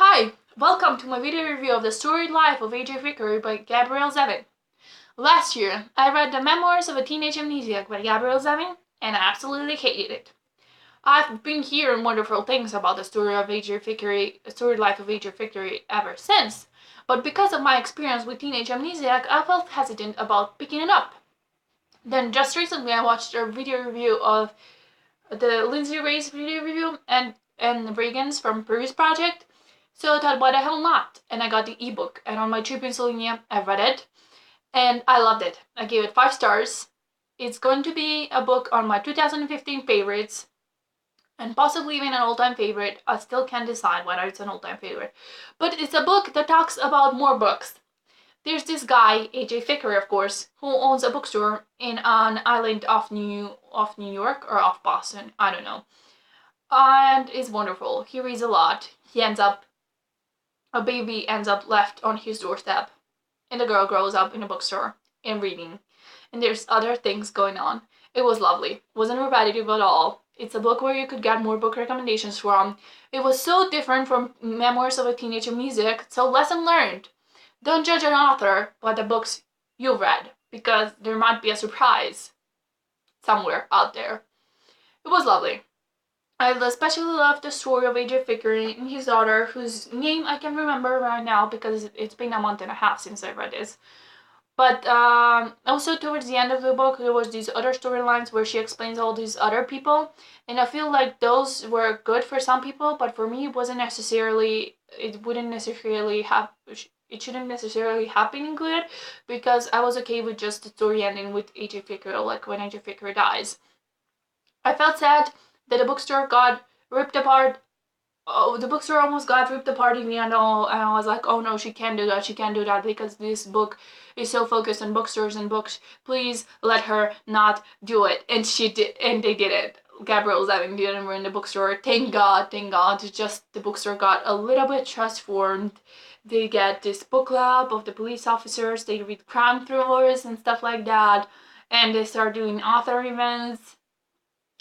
Hi, welcome to my video review of The Storied Life of A.J. Fikry by Gabrielle Zevin. Last year, I read The Memoirs of a Teenage Amnesiac by Gabrielle Zevin, and I absolutely hated it. I've been hearing wonderful things about the story of A.J. Fikry, The Storied Life of A.J. Fikry ever since, but because of my experience with Teenage Amnesiac, I felt hesitant about picking it up. Then just recently I watched a video review of the Lindsay Ray's video review and Reagan's from previous project. So I thought, why the hell not? And I got the ebook, and on my trip in Slovenia, I read it, and I loved it. I gave it 5 stars. It's going to be a book on my 2015 favorites, and possibly even an all-time favorite. I still can't decide whether it's an all-time favorite. But it's a book that talks about more books. There's this guy, A.J. Fikry, of course, who owns a bookstore in an island off New York or off Boston, I don't know. And it's wonderful. He reads a lot. A baby ends up left on his doorstep, and the girl grows up in a bookstore and reading, and there's other things going on. It was lovely. It wasn't repetitive at all. It's a book where you could get more book recommendations from. It was so different from Memoirs of a Teenage Amnesiac, so lesson learned. Don't judge an author by the books you've read, because there might be a surprise somewhere out there. It was lovely. I especially love the story of A.J. Fikry and his daughter, whose name I can't remember right now because it's been a month and a half since I read this. But also towards the end of the book, there was these other storylines where she explains all these other people, and I feel like those were good for some people, but for me, it shouldn't necessarily have been included, because I was okay with just the story ending with A.J. Fikry, like when A.J. Fikry dies. I felt sad that the bookstore got ripped apart. Oh, the bookstore almost got ripped apart in the end. Oh, and I was like, oh no, she can't do that. She can't do that because this book is so focused on bookstores and books. Please let her not do it. And she did, and they did it. Gabrielle Zevin did it in the bookstore. Thank God, thank God. It's just the bookstore got a little bit transformed. They get this book club of the police officers. They read crime thrillers and stuff like that. And they start doing author events.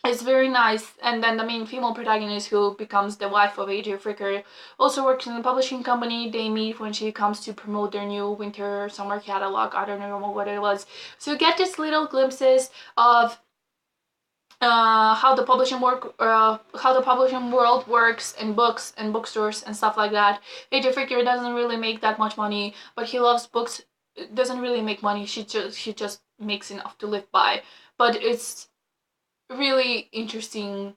It's very nice. And then the main female protagonist, who becomes the wife of A.J. Fikry, also works in a publishing company. They meet when she comes to promote their new winter summer catalog. I don't know what it was. So you get these little glimpses of how the publishing world works in books and bookstores and stuff like that. A.J. Fikry doesn't really make that much money, but he loves books. Doesn't really make money. She just makes enough to live by. But it's really interesting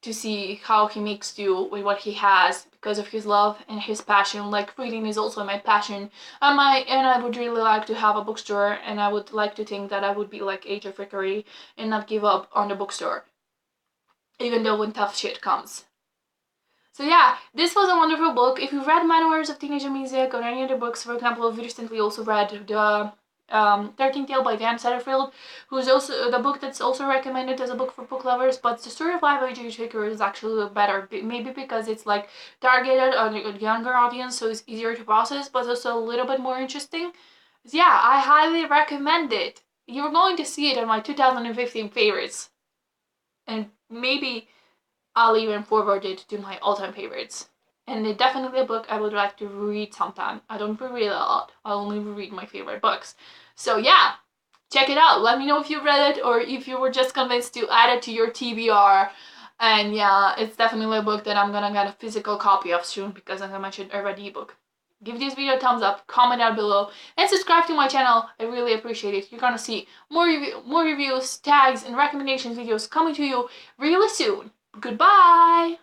to see how he makes do with what he has because of his love and his passion. Like, reading is also my passion. And I would really like to have a bookstore, and I would like to think that I would be like A.J. Fikry and not give up on the bookstore, even though when tough shit comes. So yeah, this was a wonderful book. If you read Memoirs of Teenage Amnesiac or any other books, for example, we recently also read the 13th Tale by Dan Satterfield, who's also the book that's also recommended as a book for book lovers, but the story of life of A.J. Fikry is actually better, maybe because it's like targeted on a younger audience, so it's easier to process, but also a little bit more interesting. So yeah, I highly recommend it. You're going to see it on my 2015 favorites, and maybe I'll even forward it to my all-time favorites. And it's definitely a book I would like to read sometime. I don't read a lot. I only read my favorite books. So yeah, check it out. Let me know if you read it or if you were just convinced to add it to your TBR. And yeah, it's definitely a book that I'm gonna get a physical copy of soon because, as I mentioned, I read the ebook. Give this video a thumbs up, comment down below, and subscribe to my channel. I really appreciate it. You're gonna see more reviews, tags, and recommendation videos coming to you really soon. Goodbye!